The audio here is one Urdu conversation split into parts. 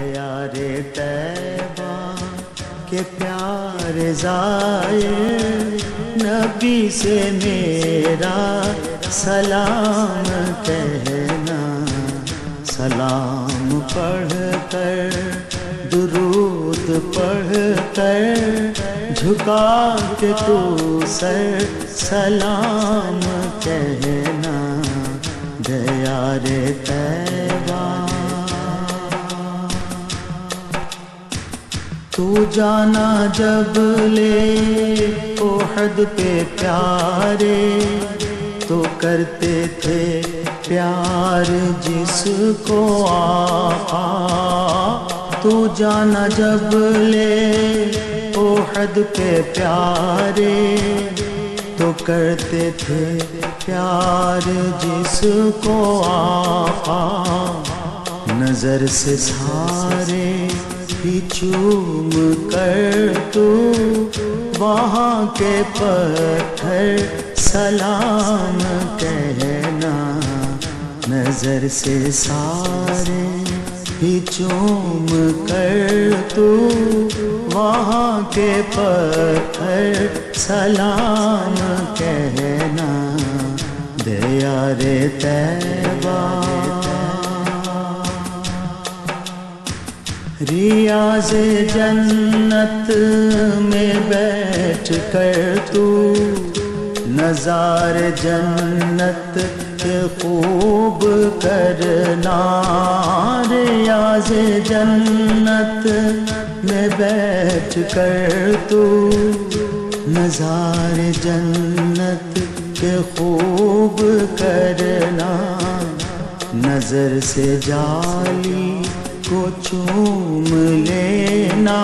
یار طیبہ کے پیارے زائر نبی سے میرا سلام کہنا، سلام پڑھ کر درود پڑھ کر جھکا کے تو سر سلام کہنا، یار طیبہ تو جانا جب لے احد پہ پیارے تو کرتے تھے پیار جس کو آقا، تو جانا جب لے احد پہ پیارے تو کرتے تھے پیار جس کو آقا، نظر سے سارے ہی چوم کر تو وہاں کے پتھر سلام کہنا، نظر سے سارے ہی چوم کر تو وہاں کے پتھر سلام کہنا، یار طیبہ ریاض جنت میں بیٹھ کر تو نظار جنت کے خوب کرنا، ریاض جنت میں بیٹھ کر تو نظار جنت کے خوب کرنا، نظر سے جالی کو چوم لینا،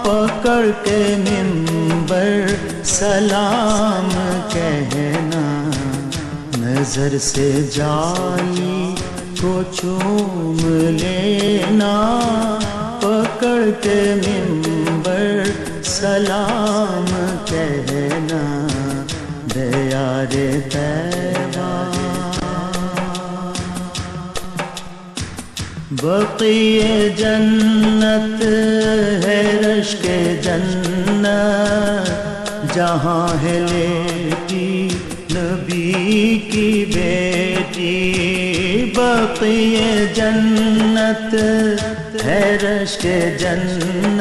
پکڑ کے منبر سلام کہنا، نظر سے جالی کو چوم لینا، پکڑ کے منبر سلام کہنا، یار طیبہ بقیع جنت ہے رشک جنت، جہاں ہے لیٹی نبی کی بیٹی، بقیع جنت ہے رشک جنت،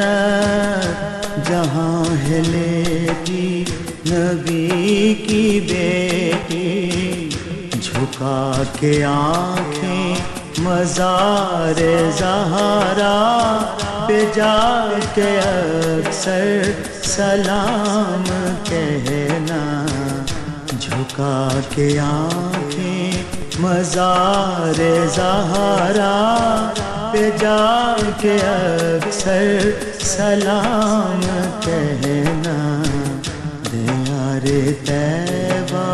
جہاں ہے لیٹی نبی کی بیٹی، جھکا کے آنکھیں مزار زہرا پہ جا کے اکثر سلام کہنا، جھکا کے آنکھیں مزار زہرا پہ جا کے اکثر سلام کہنا، یار طیبہ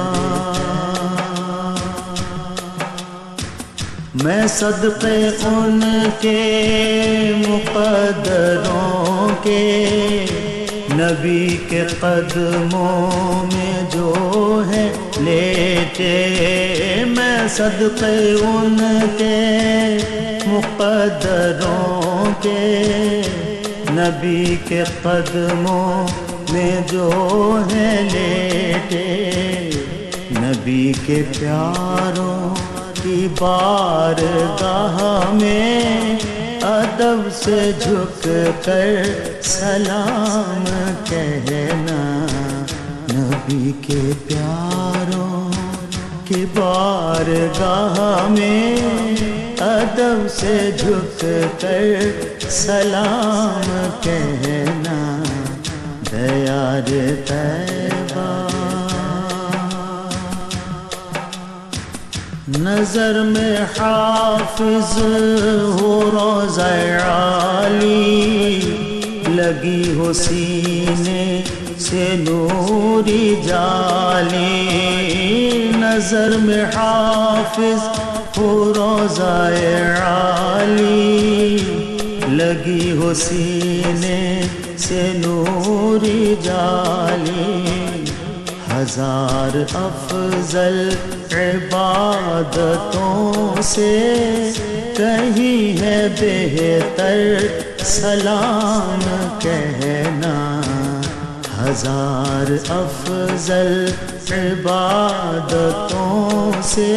میں صدقے ان کے مقدروں کے نبی کے قدموں میں جو ہے لیٹے، میں صدقے ان کے مقدروں کے نبی کے قدموں میں جو ہے لیٹے، نبی کے پیاروں کی بارگاہ میں ادب سے جھک کر سلام کہنا، نبی کے پیاروں کی بارگاہ میں ادب سے جھک کر سلام کہنا، یار طیبہ نظر میں حافظ ہو روضہ عالی، لگی ہو سینے سے نوری جالی، نظر میں حافظ ہو روضہ عالی، لگی ہو سینے سے نوری جالی، ہزار افضل عبادتوں سے کہیں ہے بہتر سلام کہنا، ہزار افضل عبادتوں سے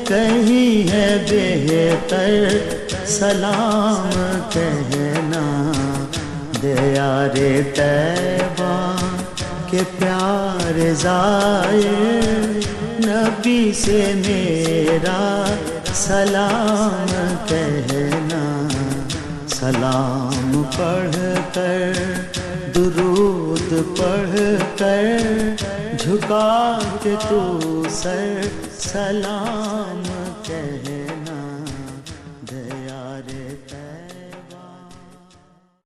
کہیں ہے بہتر سلام کہنا، دیار طیبہ کے پیارے زائر نبی سے میرا سلام کہنا، سلام پڑھ کر درود پڑھ کر جھکا کے تو سر سلام کہنا۔